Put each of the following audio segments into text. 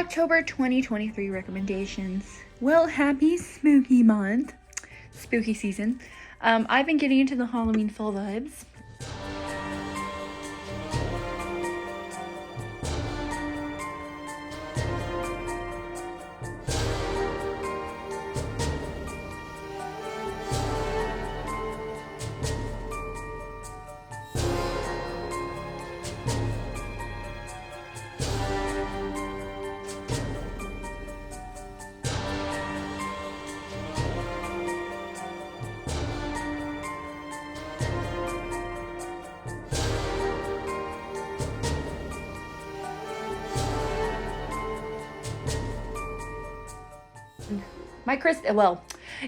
October 2023 recommendations. Well, happy spooky month. Spooky season. I've been getting into the Halloween fall vibes.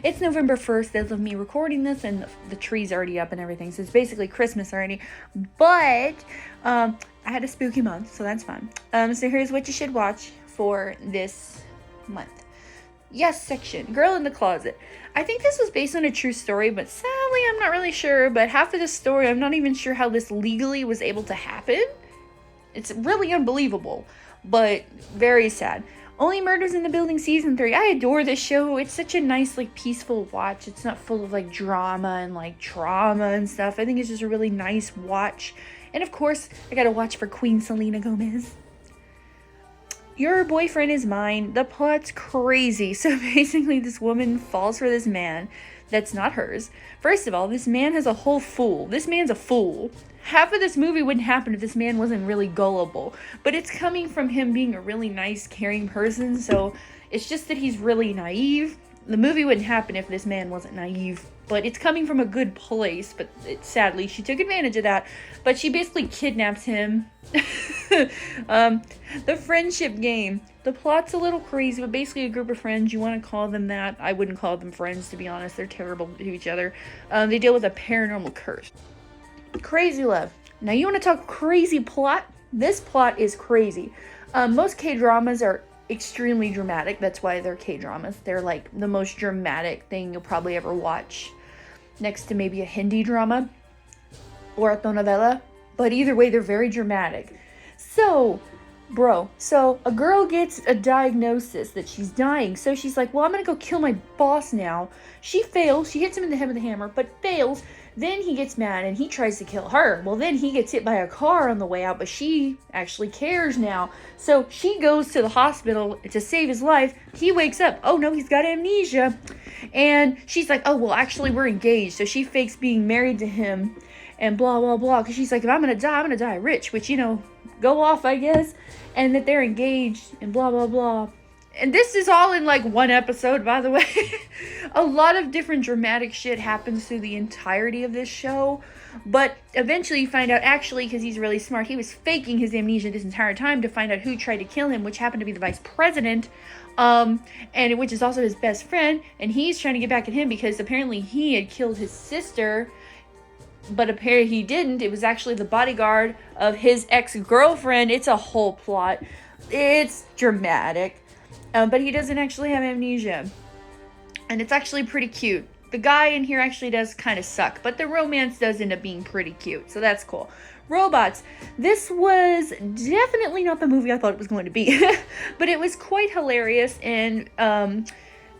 It's November 1st as of me recording this, and the tree's already up and everything, so it's basically Christmas already. But I had a spooky month, so that's fun. So here's what you should watch for this month. Yes section, Girl in the Closet. I think this was based on a true story, but sadly I'm not really sure. But half of the story, I'm not even sure how this legally was able to happen. It's really unbelievable, but very sad. Only Murders in the Building Season 3. I adore this show. It's such a nice, peaceful watch. It's not full of, drama and, trauma and stuff. I think it's just a really nice watch. And, of course, I gotta watch for Queen Selena Gomez. Your Boyfriend Is Mine. The plot's crazy. So, basically, this woman falls for this man that's not hers. First of all, this man has a whole fool. This man's a fool. Half of this movie wouldn't happen if this man wasn't really gullible. But it's coming from him being a really nice, caring person. So it's just that he's really naive. The movie wouldn't happen if this man wasn't naive. But it's coming from a good place. But sadly, she took advantage of that. But she basically kidnaps him. The friendship game. The plot's a little crazy, but basically a group of friends. You want to call them that. I wouldn't call them friends, to be honest. They're terrible to each other. They deal with a paranormal curse. Crazy love. Now you want to talk crazy plot? This plot is crazy. Most K-dramas are extremely dramatic. That's why they're K-dramas. They're the most dramatic thing you'll probably ever watch. Next to maybe a Hindi drama or a telenovela. But either way, they're very dramatic. So a girl gets a diagnosis that she's dying. So she's like, well, I'm going to go kill my boss now. She fails. She hits him in the head with a hammer, but fails. Then he gets mad and he tries to kill her. Well, then he gets hit by a car on the way out, but she actually cares now. So she goes to the hospital to save his life. He wakes up. Oh, no, he's got amnesia. And she's like, oh, well, actually, we're engaged. So she fakes being married to him and blah, blah, blah. Because she's like, if I'm going to die, I'm going to die rich. Which, go off, I guess. And that they're engaged and blah, blah, blah. And this is all in one episode, by the way. A lot of different dramatic shit happens through the entirety of this show. But eventually you find out, actually, because he's really smart, he was faking his amnesia this entire time to find out who tried to kill him, which happened to be the vice president, and which is also his best friend. And he's trying to get back at him because apparently he had killed his sister. But apparently he didn't. It was actually the bodyguard of his ex-girlfriend. It's a whole plot. It's dramatic. But he doesn't actually have amnesia. And it's actually pretty cute. The guy in here actually does kind of suck. But the romance does end up being pretty cute. So that's cool. Robots. This was definitely not the movie I thought it was going to be. But it was quite hilarious and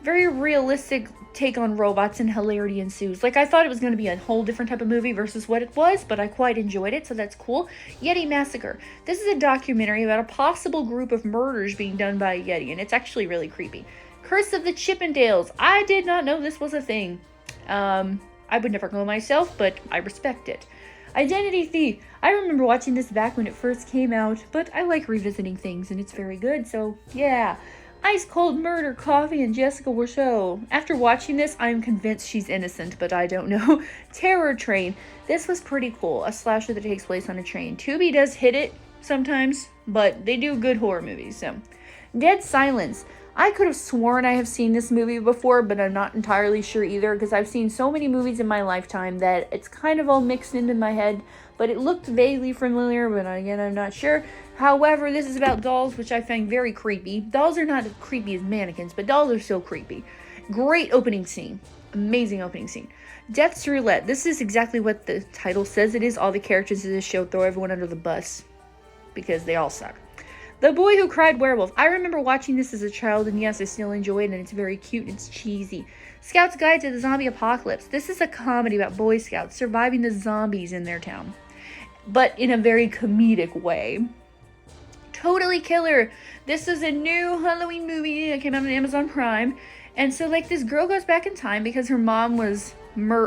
very realistic take on robots, and hilarity ensues. I thought it was going to be a whole different type of movie versus what it was, but I quite enjoyed it, so that's cool. Yeti Massacre. This is a documentary about a possible group of murders being done by a Yeti, and it's actually really creepy. Curse of the Chippendales. I did not know this was a thing. I would never go myself, but I respect it. Identity Thief. I remember watching this back when it first came out, but I like revisiting things, and it's very good, so yeah. Ice Cold Murder, Coffee, and Jessica Wirshaw. After watching this, I'm convinced she's innocent, but I don't know. Terror Train. This was pretty cool. A slasher that takes place on a train. Tubi does hit it sometimes, but they do good horror movies, so. Dead Silence. I could have sworn I have seen this movie before, but I'm not entirely sure either, because I've seen so many movies in my lifetime that it's kind of all mixed into my head, but it looked vaguely familiar, but again, I'm not sure. However, this is about dolls, which I find very creepy. Dolls are not as creepy as mannequins, but dolls are still creepy. Great opening scene. Amazing opening scene. Death's Roulette. This is exactly what the title says it is. All the characters in this show throw everyone under the bus because they all suck. The Boy Who Cried Werewolf. I remember watching this as a child, and yes, I still enjoy it, and it's very cute and it's cheesy. Scout's Guide to the Zombie Apocalypse. This is a comedy about Boy Scouts surviving the zombies in their town, but in a very comedic way. Totally killer. This is a new Halloween movie that came out on Amazon Prime. And so, like, this girl goes back in time because her mom was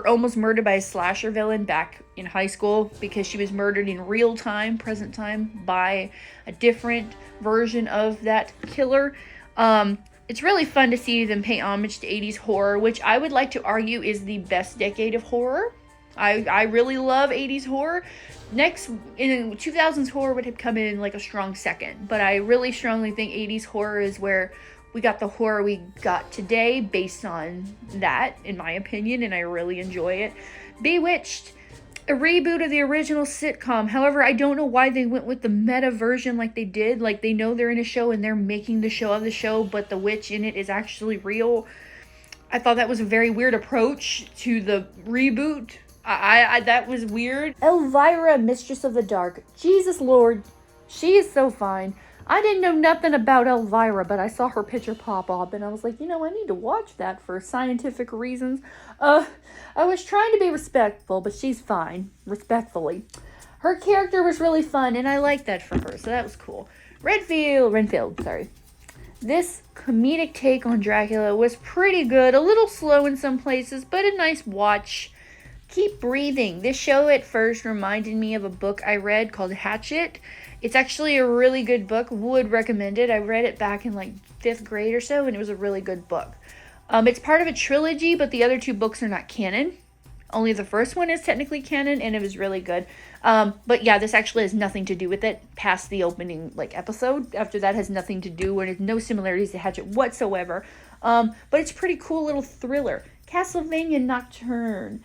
almost murdered by a slasher villain back in high school because she was murdered in real time, present time, by a different version of that killer. It's really fun to see them pay homage to 80s horror, which I would like to argue is the best decade of horror. I really love 80s horror. Next, in 2000s horror would have come in like a strong second, but I really strongly think 80s horror is where we got the horror we got today based on that, in my opinion, and I really enjoy it. Bewitched, a reboot of the original sitcom. However, I don't know why they went with the meta version like they did. Like, they know they're in a show and they're making the show of the show, but the witch in it is actually real. I thought that was a very weird approach to the reboot. That was weird. Elvira, Mistress of the Dark. Jesus Lord, she is so fine. I didn't know nothing about Elvira, but I saw her picture pop up, and I was like, you know, I need to watch that for scientific reasons. I was trying to be respectful, but she's fine, respectfully. Her character was really fun, and I liked that for her, so that was cool. Renfield, sorry. This comedic take on Dracula was pretty good, a little slow in some places, but a nice watch. Keep breathing. This show at first reminded me of a book I read called Hatchet. It's actually a really good book. Would recommend it. I read it back in like 5th grade or so, and it was a really good book. It's part of a trilogy, but the other 2 books are not canon. Only the first one is technically canon, and it was really good. But yeah, this actually has nothing to do with it past the opening like episode. After that has nothing to do, and it's no similarities to Hatchet whatsoever. But it's a pretty cool little thriller. Castlevania Nocturne.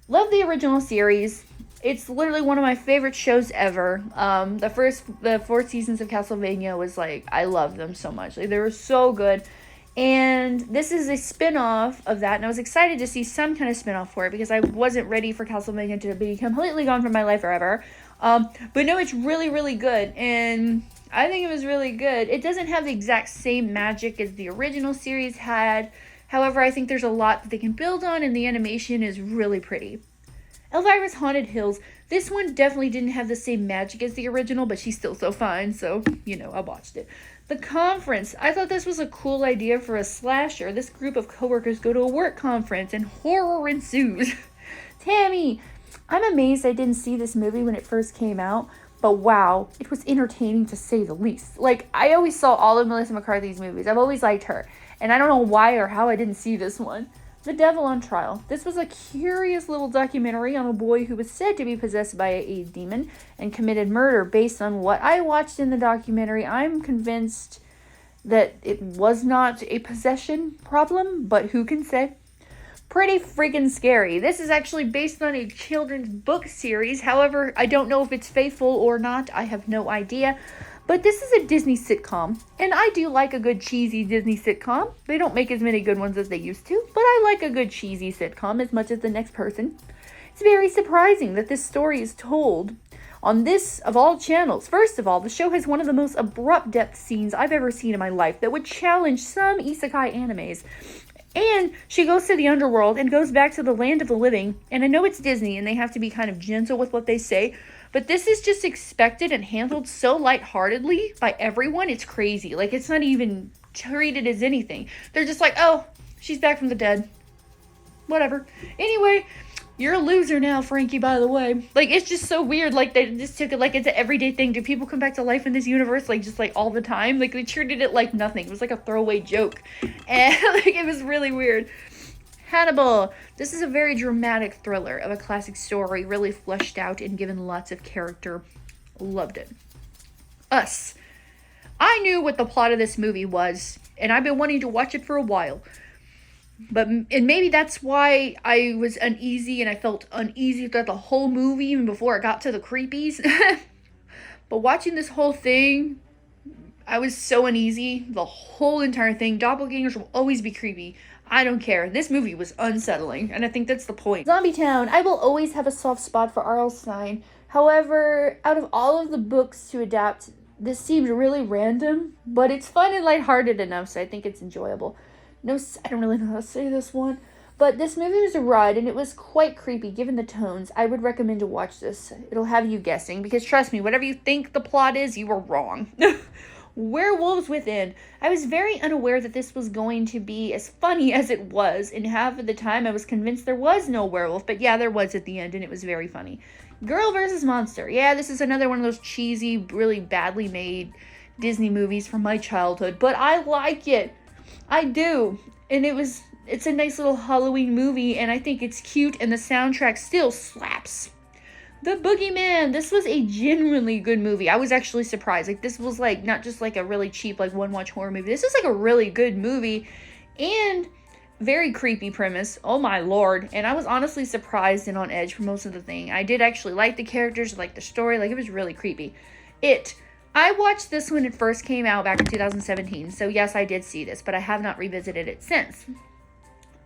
Love the original series. It's literally one of my favorite shows ever. The 4 seasons of Castlevania was like, I love them so much. Like, they were so good. And this is a spin-off of that, and I was excited to see some kind of spin-off for it because I wasn't ready for Castlevania to be completely gone from my life forever. But no, it's really, really good, and I think it was really good. It doesn't have the exact same magic as the original series had. However, I think there's a lot that they can build on, and the animation is really pretty. Elvira's Haunted Hills. This one definitely didn't have the same magic as the original, but she's still so fine, so, you know, I watched it. The Conference. I thought this was a cool idea for a slasher. This group of coworkers go to a work conference, and horror ensues. Tammy. I'm amazed I didn't see this movie when it first came out, but wow, it was entertaining to say the least. Like, I always saw all of Melissa McCarthy's movies. I've always liked her. And I don't know why or how I didn't see this one. The Devil on Trial. This was a curious little documentary on a boy who was said to be possessed by a demon and committed murder. Based on what I watched in the documentary, I'm convinced that it was not a possession problem, but who can say? Pretty freaking scary. This is actually based on a children's book series. However, I don't know if it's faithful or not. I have no idea. But this is a Disney sitcom, and I do like a good cheesy Disney sitcom. They don't make as many good ones as they used to, but I like a good cheesy sitcom as much as the next person. It's very surprising that this story is told on this, of all channels. First of all, the show has one of the most abrupt depth scenes I've ever seen in my life that would challenge some isekai animes. And she goes to the underworld and goes back to the land of the living, and I know it's Disney and they have to be kind of gentle with what they say, but this is just expected and handled so lightheartedly by everyone. It's crazy. Like, it's not even treated as anything. They're just like, oh, she's back from the dead. Whatever. Anyway, you're a loser now, Frankie, by the way. Like, it's just so weird. Like, they just took it like it's an everyday thing. Do people come back to life in this universe, like, just, like, all the time? Like, they treated it like nothing. It was like a throwaway joke. And, like, it was really weird. Hannibal. This is a very dramatic thriller of a classic story, really fleshed out and given lots of character. Loved it. Us. I knew what the plot of this movie was, and I've been wanting to watch it for a while. And maybe that's why I was uneasy, and I felt uneasy throughout the whole movie, even before it got to the creepies. But watching this whole thing, I was so uneasy. The whole entire thing. Doppelgangers will always be creepy. I don't care. This movie was unsettling, and I think that's the point. Zombie Town. I will always have a soft spot for R.L. Stine. However, out of all of the books to adapt This seemed really random, but it's fun and lighthearted enough, so I think it's enjoyable. No, I don't really know how to say this one, but this movie was a ride, and it was quite creepy given the tones. I would recommend to watch this. It'll have you guessing, because trust me, whatever you think the plot is, you were wrong. Werewolves Within. I was very unaware that this was going to be as funny as it was, and half of the time I was convinced there was no werewolf, but yeah, there was at the end, and it was very funny. Girl vs. Monster. Yeah, this is another one of those cheesy, really badly made Disney movies from my childhood, but I like it. I do. And it's a nice little Halloween movie, and I think it's cute, and the soundtrack still slaps. The Boogeyman. This was a genuinely good movie. I was actually surprised. Like, this was like not just like a really cheap like one-watch horror movie. This is like a really good movie, and very creepy premise. Oh my lord. And I was honestly surprised and on edge for most of the thing. I did actually like the characters, like the story. Like, it was really creepy. I watched this when it first came out back in 2017. So yes, I did see this, but I have not revisited it since.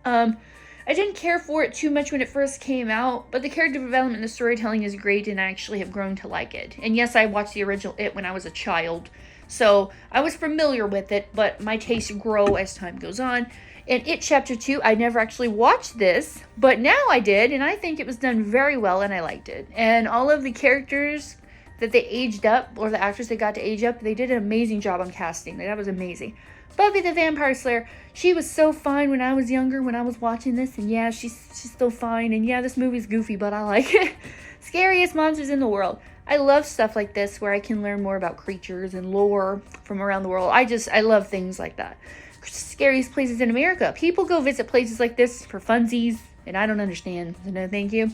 I didn't care for it too much when it first came out, but the character development and the storytelling is great, and I actually have grown to like it. And yes, I watched the original It when I was a child, so I was familiar with it, but my tastes grow as time goes on. And It Chapter 2, I never actually watched this, but now I did, and I think it was done very well, and I liked it. And all of the characters that they aged up, or the actors that got to age up, they did an amazing job on casting. That was amazing. Buffy the Vampire Slayer, she was so fine when I was younger, when I was watching this, and yeah, she's still fine, and yeah, this movie's goofy, but I like it. Scariest Monsters in the World. I love stuff like this, where I can learn more about creatures and lore from around the world. I love things like that. Scariest Places in America. People go visit places like this for funsies, and I don't understand, so no thank you.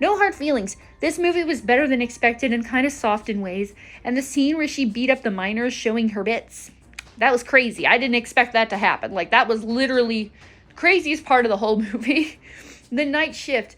No Hard Feelings. This movie was better than expected and kind of soft in ways, and the scene where she beat up the miners showing her bits, that was crazy. I didn't expect that to happen. Like, that was literally the craziest part of the whole movie. The Night Shift.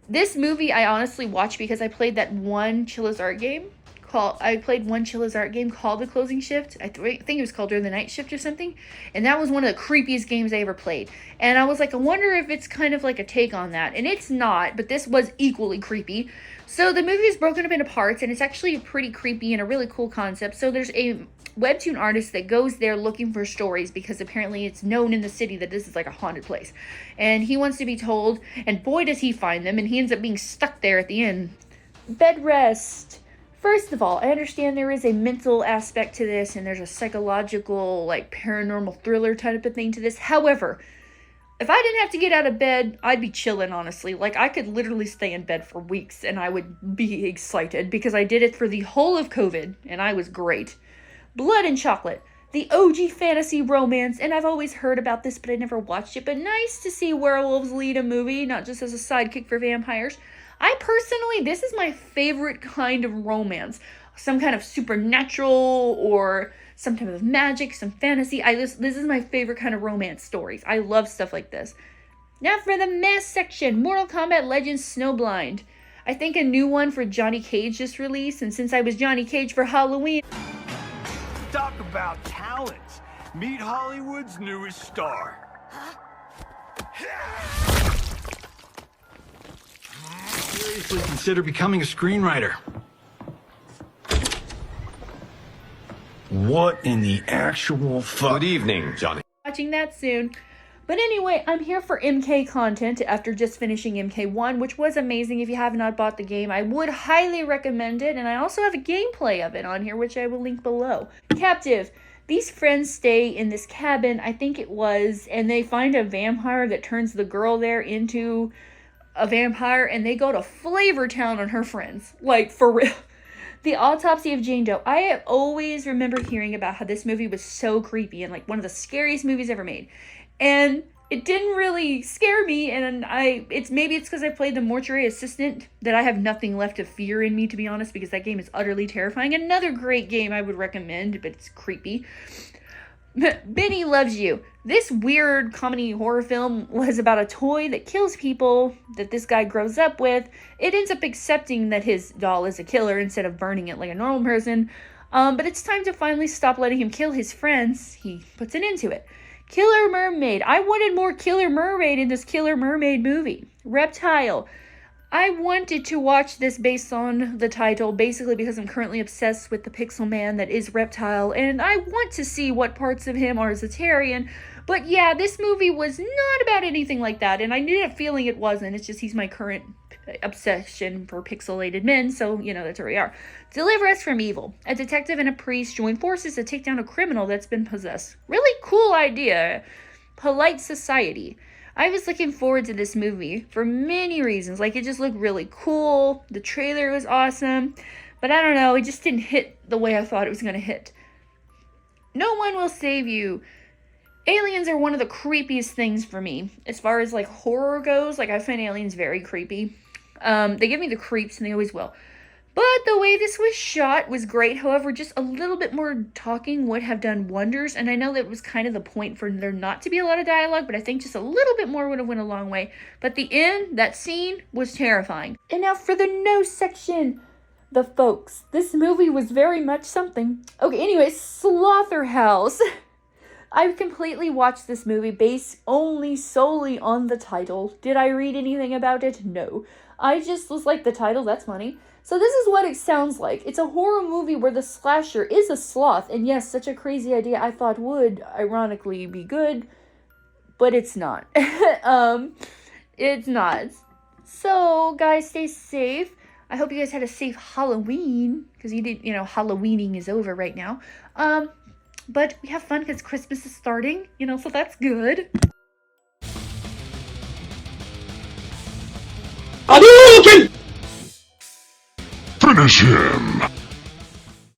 This movie I honestly watched because I played that one Chilla's Art game called The Closing Shift. I think it was called During the Night Shift or something. And that was one of the creepiest games I ever played. And I was like, I wonder if it's kind of like a take on that. And it's not, but this was equally creepy. So the movie is broken up into parts, and it's actually pretty creepy and a really cool concept. So there's a webtoon artist that goes there looking for stories, because apparently it's known in the city that this is like a haunted place. And he wants to be told, and boy does he find them, and he ends up being stuck there at the end. Bed rest. First of all, I understand there is a mental aspect to this, and there's a psychological, like, paranormal thriller type of thing to this. However, if I didn't have to get out of bed, I'd be chilling, honestly. Like, I could literally stay in bed for weeks, and I would be excited, because I did it for the whole of COVID, and I was great. Blood and Chocolate. The OG fantasy romance, and I've always heard about this, but I never watched it, but nice to see werewolves lead a movie, not just as a sidekick for vampires. This is my favorite kind of romance. Some kind of supernatural, or some type of magic, some fantasy. This is my favorite kind of romance stories. I love stuff like this. Now for the mess section. Mortal Kombat Legends Snowblind. I think a new one for Johnny Cage just released, and since I was Johnny Cage for Halloween... Talk about talent. Meet Hollywood's newest star. Seriously consider becoming a screenwriter. What in the actual fuck? Good evening, Johnny. Watching that soon. But anyway, I'm here for MK content after just finishing MK1, which was amazing. If you have not bought the game, I would highly recommend it. And I also have a gameplay of it on here, which I will link below. Captive. These friends stay in this cabin, I think it was, and they find a vampire that turns the girl there into a vampire, and they go to Flavor Town on her friends. Like, for real. The Autopsy of Jane Doe. I always remember hearing about how this movie was so creepy and like one of the scariest movies ever made. And it didn't really scare me, and maybe it's because I played the mortuary assistant that I have nothing left of fear in me, to be honest, because that game is utterly terrifying. Another great game I would recommend, but it's creepy. Benny Loves You. This weird comedy horror film was about a toy that kills people that this guy grows up with. It ends up accepting that his doll is a killer instead of burning it like a normal person. But it's time to finally stop letting him kill his friends. He puts an end to it. Killer Mermaid. I wanted more Killer Mermaid in this Killer Mermaid movie. Reptile. I wanted to watch this based on the title, basically because I'm currently obsessed with the Pixel Man that is Reptile, and I want to see what parts of him are Zetarian. But yeah, this movie was not about anything like that, and I knew a feeling it wasn't. It's just he's my current obsession for pixelated men, so, you know, that's where we are. Deliver us from evil. A detective and a priest join forces to take down a criminal that's been possessed. Really cool idea. Polite society. I was looking forward to this movie for many reasons. Like, it just looked really cool. The trailer was awesome. But I don't know, it just didn't hit the way I thought it was going to hit. No one will save you. Aliens are one of the creepiest things for me. As far as, like, horror goes, like, I find aliens very creepy. They give me the creeps, and they always will. But the way this was shot was great. However, just a little bit more talking would have done wonders. And I know that was kind of the point for there not to be a lot of dialogue, but I think just a little bit more would have went a long way. But the end, that scene, was terrifying. And now for the no section. The folks. This movie was very much something. Okay, anyway, Slaughterhouse. I've completely watched this movie based only solely on the title. Did I read anything about it? No. I just was like, the title, that's funny. So this is what it sounds like. It's a horror movie where the slasher is a sloth. And yes, such a crazy idea I thought would ironically be good. But it's not. It's not. So, guys, stay safe. I hope you guys had a safe Halloween. Because you didn't, Halloweening is over right now. But we have fun because Christmas is starting, so that's good. Finish him!